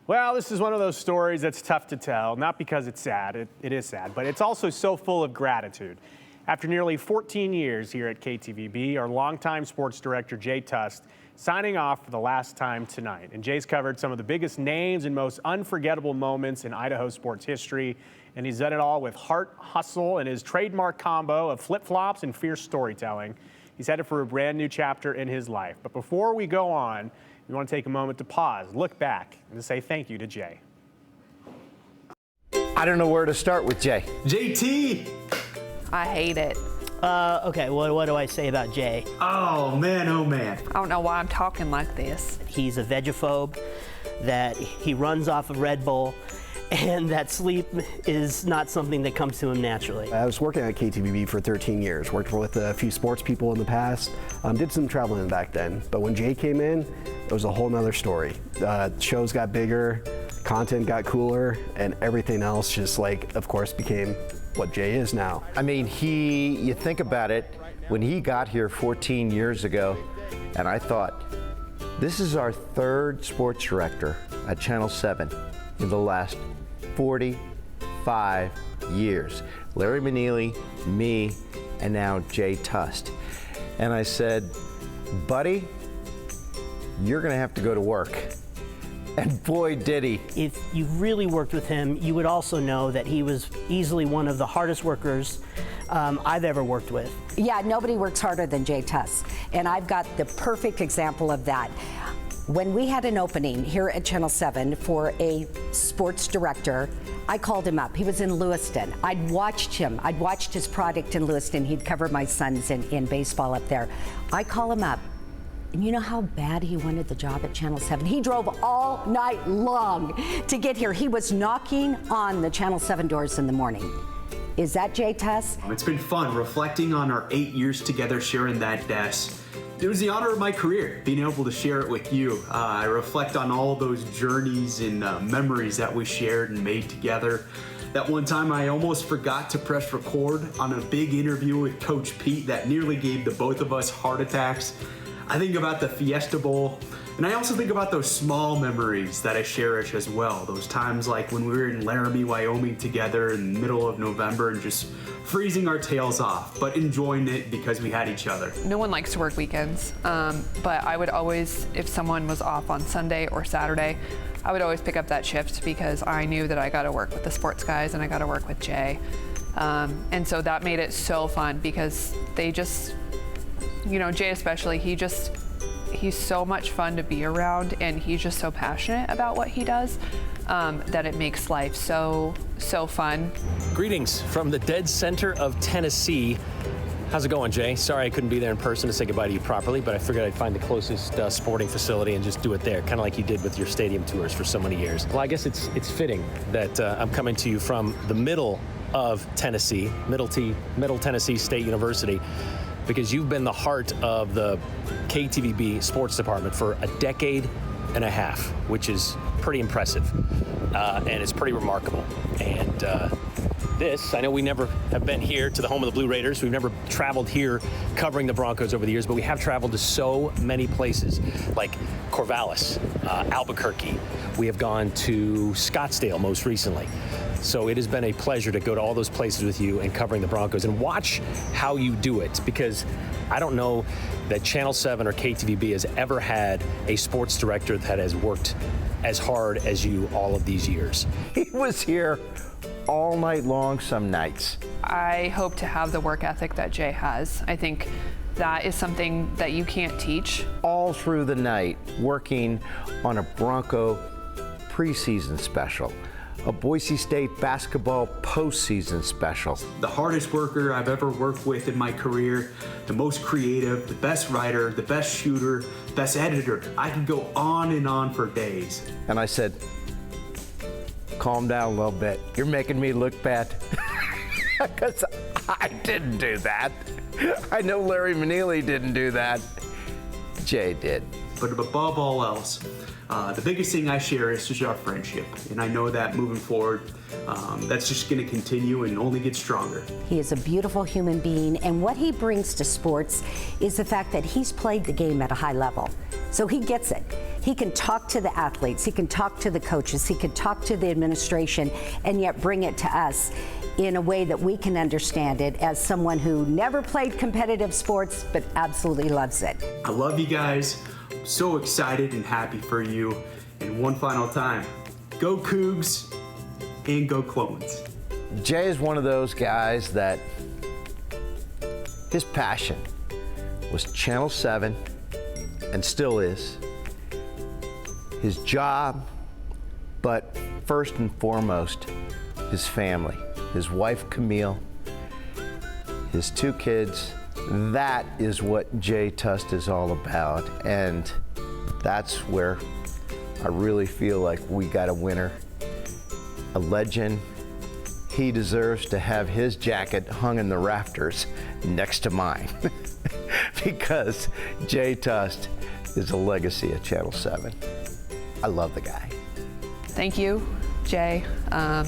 Well, this is one of those stories that's tough to tell, not because it's sad, it is sad, but it's also so full of gratitude. After nearly 14 years here at KTVB, our longtime sports director, Jay Tust, signing off for the last time tonight. And Jay's covered some of the biggest names and most unforgettable moments in Idaho sports history, and he's done it all with heart, hustle, and his trademark combo of flip-flops and fierce storytelling. He's headed for a brand new chapter in his life. But before we go on, we want to take a moment to pause, look back, and to say thank you to Jay. I don't know where to start with Jay. JT! I hate it. Okay, what do I say about Jay? Oh man, oh man. I don't know why I'm talking like this. He's a vegophobe, that he runs off of Red Bull, and that sleep is not something that comes to him naturally. I was working at KTVB for 13 years, worked with a few sports people in the past, did some traveling back then. But when Jay came in, it was a whole nother story. Shows got bigger, content got cooler, and everything else just of course, became what Jay is now. I mean, you think about it, when he got here 14 years ago, and I thought, this is our third sports director at Channel 7 in the last 45 years. Larry Maneely, me, and now Jay Tust. And I said, buddy, you're gonna have to go to work. And boy, did he. If you really worked with him, you would also know that he was easily one of the hardest workers I've ever worked with. Yeah, nobody works harder than Jay Tust. And I've got the perfect example of that. When we had an opening here at Channel 7 for a sports director, I called him up. He was in Lewiston. I'd watched him. I'd watched his product in Lewiston. He'd cover my sons in baseball up there. I call him up. And you know how bad he wanted the job at Channel 7? He drove all night long to get here. He was knocking on the Channel 7 doors in the morning. Is that Jay Tust? It's been fun reflecting on our 8 years together sharing that desk. It was the honor of my career, being able to share it with you. I reflect on all those journeys and memories that we shared and made together. That one time I almost forgot to press record on a big interview with Coach Pete that nearly gave the both of us heart attacks. I think about the Fiesta Bowl, and I also think about those small memories that I cherish as well. Those times like when we were in Laramie, Wyoming together in the middle of November and just freezing our tails off, but enjoying it because we had each other. No one likes to work weekends, but I would always, if someone was off on Sunday or Saturday, I would always pick up that shift because I knew that I got to work with the sports guys and I got to work with Jay. And so that made it so fun because they just, you know, Jay especially, he's so much fun to be around and he's just so passionate about what he does that it makes life so fun. Greetings from the dead center of Tennessee. How's it going, Jay? Sorry I couldn't be there in person to say goodbye to you properly, but I figured I'd find the closest sporting facility and just do it there, kind of like you did with your stadium tours for so many years. Well, I guess it's fitting that I'm coming to you from the middle of Tennessee, Middle Tennessee State University, because you've been the heart of the KTVB sports department for a decade and a half, which is pretty impressive, and it's pretty remarkable. And this, I know we never have been here to the home of the Blue Raiders. We've never traveled here covering the Broncos over the years, but we have traveled to so many places, like Corvallis, Albuquerque. We have gone to Scottsdale most recently. So it has been a pleasure to go to all those places with you and covering the Broncos and watch how you do it, because I don't know that Channel 7 or KTVB has ever had a sports director that has worked as hard as you all of these years. He was here all night long some nights. I hope to have the work ethic that Jay has. I think that is something that you can't teach. All through the night, working on a Bronco preseason special, a Boise-State-basketball postseason special. The hardest worker I've ever worked with in my career, the most creative, the best writer, the best shooter, best editor. I could go on and on for days. And I said, calm down a little bit. You're making me look bad. Because I didn't do that. I know Larry Maneely didn't do that. Jay did. But above all else, the biggest thing I share is our friendship. And I know that moving forward, that's just going to continue and only get stronger. He is a beautiful human being, and what he brings to sports is the fact that he's played the game at a high level. So he gets it. He can talk to the athletes, he can talk to the coaches, he can talk to the administration, and yet bring it to us in a way that we can understand it as someone who never played competitive sports but absolutely loves it. I love you guys. I'm so excited and happy for you. And one final time, go Cougs and go Clones. Jay is one of those guys that his passion was Channel 7 and still is, his job, but first and foremost, his family, his wife Camille, his 2 kids. That is what Jay Tust is all about, and that's where I really feel like we got a winner, a legend. He deserves to have his jacket hung in the rafters next to mine because Jay Tust is a legacy of Channel 7. I love the guy. Thank you, Jay. I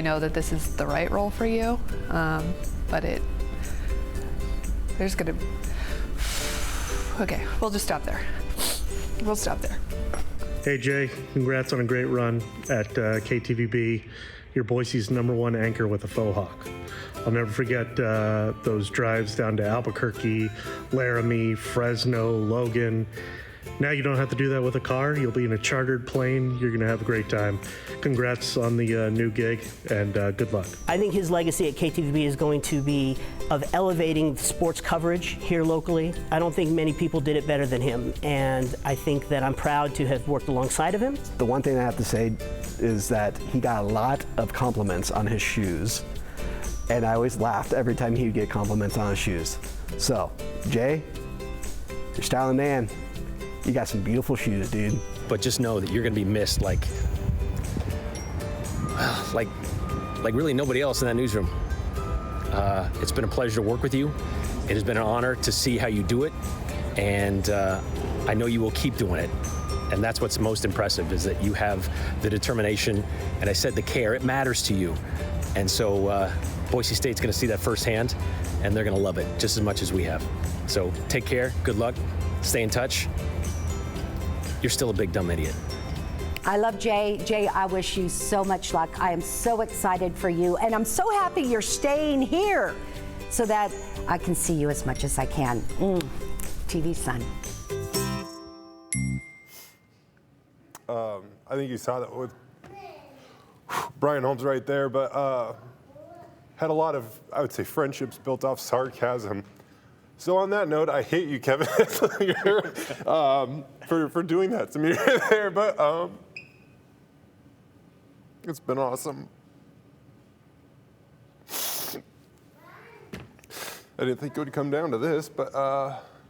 know that this is the right role for you, but there's gonna, okay, we'll just stop there. We'll stop there. Hey Jay, congrats on a great run at KTVB. You're Boise's #1 anchor with a faux hawk. I'll never forget those drives down to Albuquerque, Laramie, Fresno, Logan. Now you don't have to do that with a car. You'll be in a chartered plane. You're going to have a great time. Congrats on the new gig, and good luck. I think his legacy at KTVB is going to be of elevating sports coverage here locally. I don't think many people did it better than him, and I think that I'm proud to have worked alongside of him. The one thing I have to say is that he got a lot of compliments on his shoes, and I always laughed every time he would get compliments on his shoes. So, Jay, you're styling man. You got some beautiful shoes, dude. But just know that you're going to be missed like really nobody else in that newsroom. It's been a pleasure to work with you. It has been an honor to see how you do it, and I know you will keep doing it. And that's what's most impressive, is that you have the determination, and I said the care. It matters to you. And so Boise State's going to see that firsthand, and they're going to love it just as much as we have. So take care, good luck, stay in touch. You're still a big dumb idiot. I love Jay. Jay, I wish you so much luck. I am so excited for you, and I'm so happy you're staying here so that I can see you as much as I can. TV son. I think you saw that with Brian Holmes right there, but had a lot of, I would say, friendships built off sarcasm. So on that note, I hate you, Kevin, for doing that to me right there, but it's been awesome. I didn't think it would come down to this, but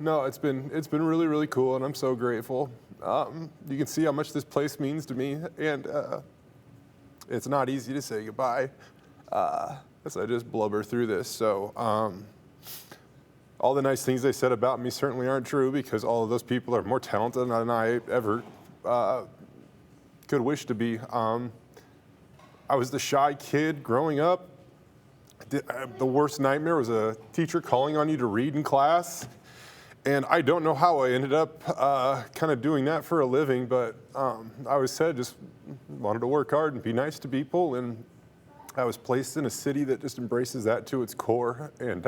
no, it's been really, really cool, and I'm so grateful. You can see how much this place means to me, and it's not easy to say goodbye as I just blubber through this. So all the nice things they said about me certainly aren't true, because all of those people are more talented than I ever could wish to be. I was the shy kid growing up. The worst nightmare was a teacher calling on you to read in class. And I don't know how I ended up kind of doing that for a living, but I always said just wanted to work hard and be nice to people. And I was placed in a city that just embraces that to its core. And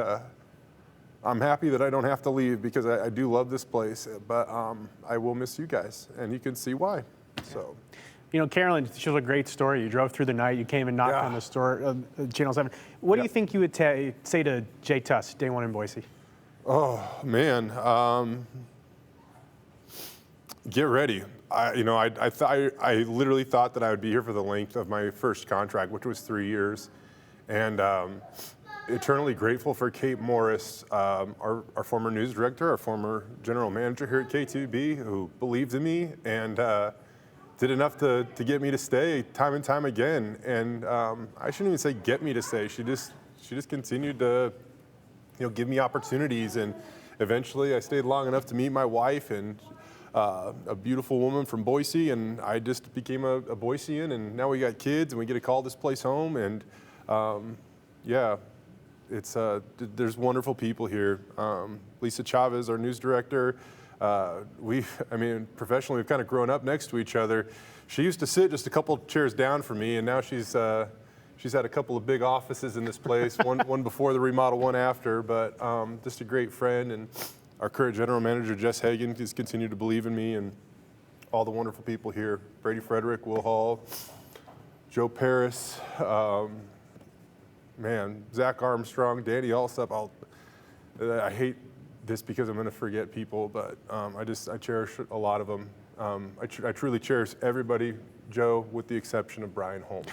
I'm happy that I don't have to leave, because I do love this place, but I will miss you guys, and you can see why. So, you know, Carolyn, she was a great story. You drove through the night, you came and knocked on the store, Channel 7. What do you think you would say to Jay Tust, day one in Boise? Oh man, get ready. I literally thought that I would be here for the length of my first contract, which was 3 years, and eternally grateful for Kate Morris, our former news director, our former general manager here at KTVB, who believed in me and did enough to get me to stay time and time again. And I shouldn't even say get me to stay. She just continued to, give me opportunities. And eventually I stayed long enough to meet my wife, and a beautiful woman from Boise, and I just became a Boisean, and now we got kids, and we get to call this place home. And it's there's wonderful people here. Lisa Chavez, our news director, Professionally, we've kind of grown up next to each other. She used to sit just a couple chairs down from me, and now she's had a couple of big offices in this place, one before the remodel, one after, but just a great friend. And our current general manager, Jess Hagan, has continued to believe in me, and all the wonderful people here, Brady Frederick, Will Hall, Joe Paris, Zach Armstrong, Danny Alsop. I hate this because I'm going to forget people, but I cherish a lot of them. I truly cherish everybody, Joe, with the exception of Brian Holmes.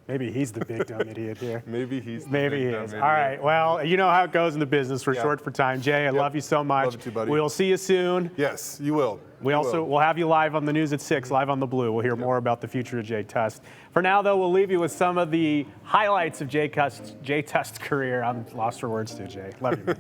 Maybe he's the big dumb idiot here. Maybe he's the Maybe big he dumb is. idiot. All right. Well, you know how it goes in the business. We're Yeah. short for time. Jay, I love you so much. Love you too, buddy. We'll see you soon. Yes, you will. We'll have you live on the news at 6, live on the Blue. We'll hear more about the future of Jay Tust. For now, though, we'll leave you with some of the highlights of Jay Tust's career. I'm lost for words too, Jay. Love you.